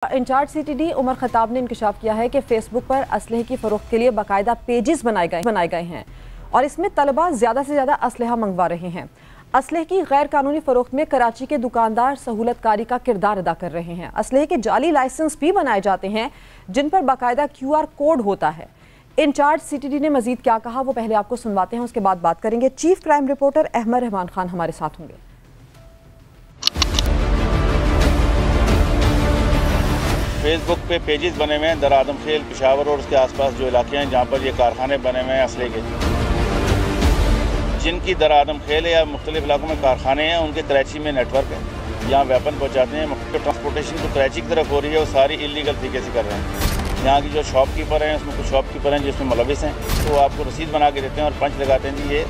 In charge CTD Umar खताब ने इंकशाफ किया है कि फेसबुक पर असलहे की फरोख्त के लिए बाकायदा पेजेस बनाए गए हैं और इसमें तलबा ज़्यादा से ज़्यादा असलहा मंगवा रहे हैं। असलहे की गैर कानूनी फरोख्त में कराची के दुकानदार सहूलतकारी का किरदार अदा कर रहे हैं। असलहे के जाली लाइसेंस भी बनाए जाते हैं जिन पर बाकायदा QR कोड होता है। इंचार्ज सीटीडी ने मजीद क्या कहा वो पहले आपको सुनवाते हैं, उसके बाद बात करेंगे। Chief crime reporter Ahmed Rahman Khan हमारे साथ होंगे। फेसबुक पे पेजेस बने हुए हैं दर आदमखेल, पेशावर और उसके आसपास जो इलाके हैं जहाँ पर ये कारखाने बने हुए हैं असले के, जिनकी दर आदमखेल या मुख्तलिफ इलाकों में कारखाने हैं, उनके कराची में नेटवर्क है, यहाँ वेपन पहुँचाते हैं। ट्रांसपोर्टेशन जो कराची की तरफ हो रही है वो सारी इलीगल तरीके से कर रहे हैं। यहाँ की जो शॉपकीपर हैं उसमें कुछ शॉपकीपर हैं जिसमें मुलविस हैं, तो आपको रसीद बना के देते हैं और पंच लगाते हैं जी ये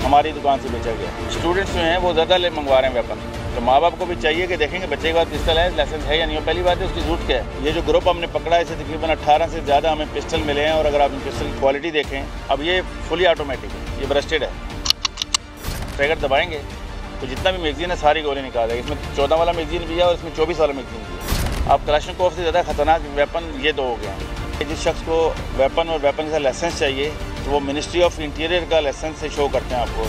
हमारी दुकान से बेचा गया। स्टूडेंट्स जो हैं वो ज़्यादा मंगवा रहे हैं वेपन, तो माँ बाप को भी चाहिए कि देखेंगे बच्चे के पास पिस्टल है, लाइसेंस है या नहीं। पहली बात है उसकी जरूरत क्या है। ये जो ग्रुप हमने पकड़ा है इसे तकरीबन 18 से ज़्यादा हमें पिस्टल मिले हैं और अगर आप पिस्टल की क्वालिटी देखें, अब ये फुली ऑटोमेटिक है, ये ब्रस्टेड है, ट्रिगर दबाएंगे तो जितना भी मैगजीन है सारी गोली निकाल देगा। इसमें 14 वाला मैगजीन भी है और इसमें 24 वाला मैगजीन भी है। अब कलाशनिकोव से ज़्यादा खतरनाक वेपन ये दो हो गया। जिस शख्स को वेपन और वेपन का लाइसेंस चाहिए तो वो मिनिस्ट्री ऑफ इंटीरियर का लाइसेंस से शो करते हैं आपको,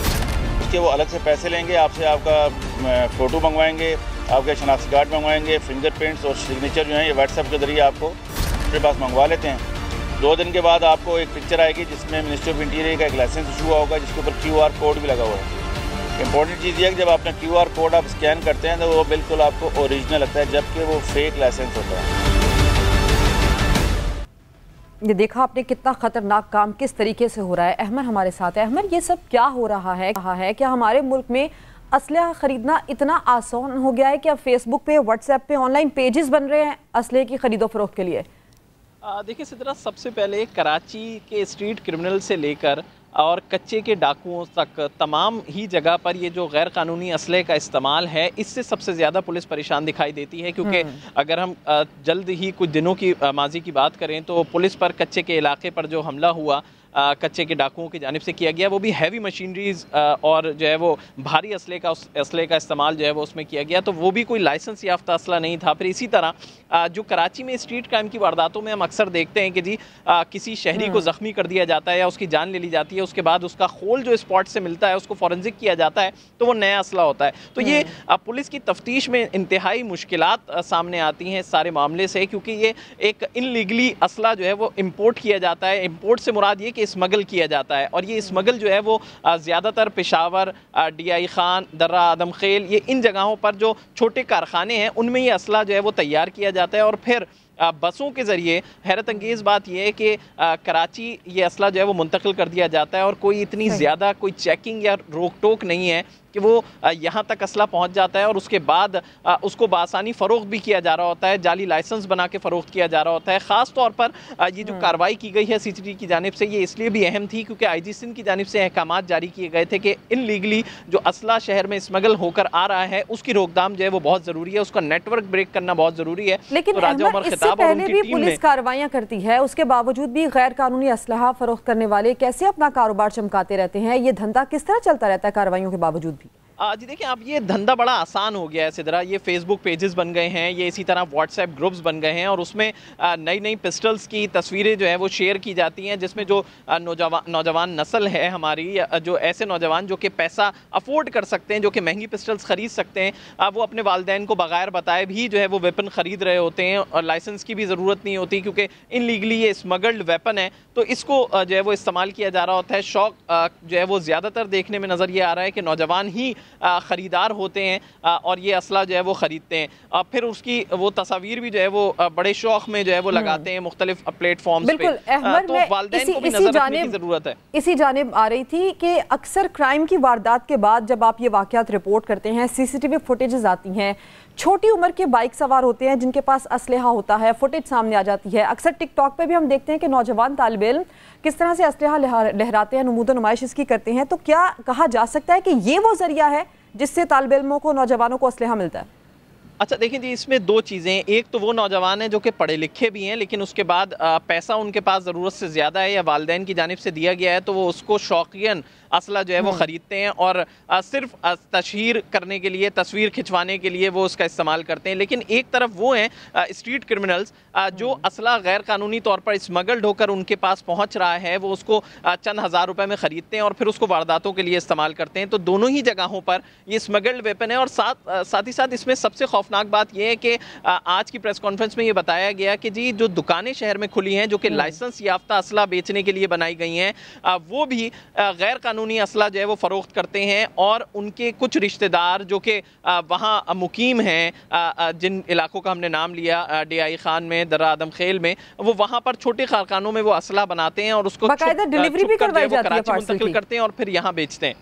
उसके वो अलग से पैसे लेंगे आपसे, आपका फ़ोटो मंगवाएंगे, आपके शनाख्ती कार्ड मंगवाएंगे, फिंगरप्रिंट्स और सिग्नेचर जो हैं ये व्हाट्सएप के ज़रिए आपको अपने पास मंगवा लेते हैं। 2 दिन के बाद आपको एक पिक्चर आएगी जिसमें मिनिस्ट्री ऑफ इंटीरियर का एक लाइसेंस इशू हुआ होगा जिसके ऊपर QR कोड भी लगा हुआ है। इंपॉर्टेंट चीज़ ये है कि जब अपना QR कोड आप स्कैन करते हैं तो वो बिल्कुल आपको ओरिजिनल लगता है, जबकि वो फेक लाइसेंस होता है। ये देखा आपने कितना खतरनाक काम किस तरीके से हो रहा है। अहमद हमारे साथ है। अहमद, ये सब क्या हो रहा है? क्या हमारे मुल्क में असलहा खरीदना इतना आसान हो गया है कि अब फेसबुक पे, व्हाट्सएप पे ऑनलाइन पेजेस बन रहे हैं असलहे की खरीदो फरोख्त के लिए? देखिए सिद्रा, सबसे पहले कराची के स्ट्रीट क्रिमिनल से लेकर और कच्चे के डाकुओं तक तमाम ही जगह पर ये जो गैर कानूनी असले का इस्तेमाल है, इससे सबसे ज़्यादा पुलिस परेशान दिखाई देती है। क्योंकि अगर हम जल्द ही कुछ दिनों की माजी की बात करें तो पुलिस पर कच्चे के इलाके पर जो हमला हुआ कच्चे के डाकुओं की जानिब से किया गया, वो भी हैवी मशीनरीज और जो है वो भारी असले का इस्तेमाल जो है वो उसमें किया गया, तो वो भी कोई लाइसेंस याफ्ता असला नहीं था। फिर इसी तरह जो कराची में स्ट्रीट क्राइम की वारदातों में हम अक्सर देखते हैं कि जी किसी शहरी को ज़ख्मी कर दिया जाता है या उसकी जान ले ली जाती है, उसके बाद उसका खोल जो स्पॉट से मिलता है उसको फॉरेंसिक किया जाता है तो वो नया असला होता है। तो ये पुलिस की तफ्तीश में इंतहाई मुश्किलात सामने आती हैं इस सारे मामले से, क्योंकि ये एक इनलीगली असला जो है वो इम्पोर्ट किया जाता है। इम्पोर्ट से मुराद ये कि स्मगल किया जाता है, और ये स्मगल जो है वो ज़्यादातर पेशावर, DI खान, दर्रा आदमखेल, ये इन जगहों पर जो छोटे कारखाने हैं उनमें ये असला जो है वो तैयार किया जाता है और फिर बसों के ज़रिए। हैरत अंगेज़ बात यह है कि कराची ये असला जो है वो मुंतकिल कर दिया जाता है और कोई इतनी ज़्यादा कोई चेकिंग या रोक टोक नहीं है कि वो यहाँ तक असला पहुँच जाता है और उसके बाद उसको बासानी फ़रोख्त भी किया जा रहा होता है, जाली लाइसेंस बना के फ़रोख्त किया जा रहा होता है। ख़ास तौर पर ये जो कार्रवाई की गई है CCTV की जानिब से, ये इसलिए भी अहम थी क्योंकि IG सिंध की जानिब से अहकामात जारी किए गए थे कि इनलीगली जो असला शहर में स्मगल होकर आ रहा है उसकी रोकथाम जो है वो बहुत ज़रूरी है, उसका नेटवर्क ब्रेक करना बहुत ज़रूरी है। लेकिन पहले भी पुलिस कार्रवाइयां करती है, उसके बावजूद भी गैर कानूनी असलहा फरोख्त करने वाले कैसे अपना कारोबार चमकाते रहते हैं? ये धंधा किस तरह चलता रहता है कार्रवाइयों के बावजूद भी? जी देखिए, अब ये धंधा बड़ा आसान हो गया है सिद्रा। ये फेसबुक पेजेस बन गए हैं, ये इसी तरह व्हाट्सएप ग्रुप्स बन गए हैं और उसमें नई नई पिस्टल्स की तस्वीरें जो है वो शेयर की जाती हैं, जिसमें जो नौजवान नस्ल है हमारी, जो ऐसे नौजवान जो कि पैसा अफोर्ड कर सकते हैं, जो कि महंगी पिस्टल्स ख़रीद सकते हैं, वो अपने वालिदैन को बगैर बताए भी जो है वो वेपन ख़रीद रहे होते हैं और लाइसेंस की भी ज़रूरत नहीं होती क्योंकि इनलीगली ये स्मगल्ड वेपन है, तो इसको जो है वो इस्तेमाल किया जा रहा होता है। शौक जो है वो ज़्यादातर देखने में नज़र ये आ रहा है कि नौजवान ही ख़रीदार होते हैं और ये असला जो है वो ख़रीदते हैं। फिर उसकी वो तस्वीर भी जो है वो बड़े शौक में जो है वो लगाते हैं मुख्तलिफ प्लेटफॉर्म्स पे। तो वालिदैन को भी नज़र रखने की ज़रूरत है। इसी जानिब आ रही थी कि अक्सर क्राइम की वारदात के बाद जब आप ये वाक़यात रिपोर्ट करते हैं, CCTV फुटेजेस आती हैं, छोटी उम्र के बाइक सवार होते हैं जिनके पास असलहा होता है, फुटेज सामने आ जाती है। अक्सर टिकटॉक पे भी हम देखते हैं कि नौजवान तालिबे इल्म किस तरह से असलहा लहराते हैं, नमूद नुमाइश इसकी करते हैं। तो क्या कहा जा सकता है कि ये वो जरिया है जिससे तालिबे इल्मों को, नौजवानों को असलहा मिलता है? अच्छा देखिए जी, इसमें दो चीज़ें हैं। एक तो वो नौजवान हैं जो कि पढ़े लिखे भी हैं, लेकिन उसके बाद पैसा उनके पास ज़रूरत से ज़्यादा है या वालिदैन की जानिब से दिया गया है, तो वो उसको शौकियन असला जो है वो ख़रीदते हैं और सिर्फ तशहीर करने के लिए, तस्वीर खिंचवाने के लिए वो उसका इस्तेमाल करते हैं। लेकिन एक तरफ वो हैं स्ट्रीट क्रिमिनल्स जो असला गैर कानूनी तौर पर स्मगल्ड होकर उनके पास पहुँच रहा है, वो उसको चंद हज़ार रुपये में ख़रीदते हैं और फिर उसको वारदातों के लिए इस्तेमाल करते हैं। तो दोनों ही जगहों पर ये स्मगल्ड वेपन है। और साथ ही साथ इसमें सबसे खौफनाक बात यह है कि आज की प्रेस कॉन्फ्रेंस में ये बताया गया कि जी जो दुकानें शहर में खुली हैं जो कि लाइसेंस याफ्ता असला बेचने के लिए बनाई गई हैं, वो भी गैर कानूनी असला जो है वो फ़रोख्त करते हैं। और उनके कुछ रिश्तेदार जो कि वहाँ मुकीम हैं, जिन इलाकों का हमने नाम लिया, DI खान में, दर्रा आदम खेल में, वो वहाँ पर छोटे कारखानों में वो असला बनाते हैं और उसको बाकायदा डिलीवरी भी करवाई जाती है, कराची मुंतकिल करते हैं और फिर यहाँ बेचते हैं।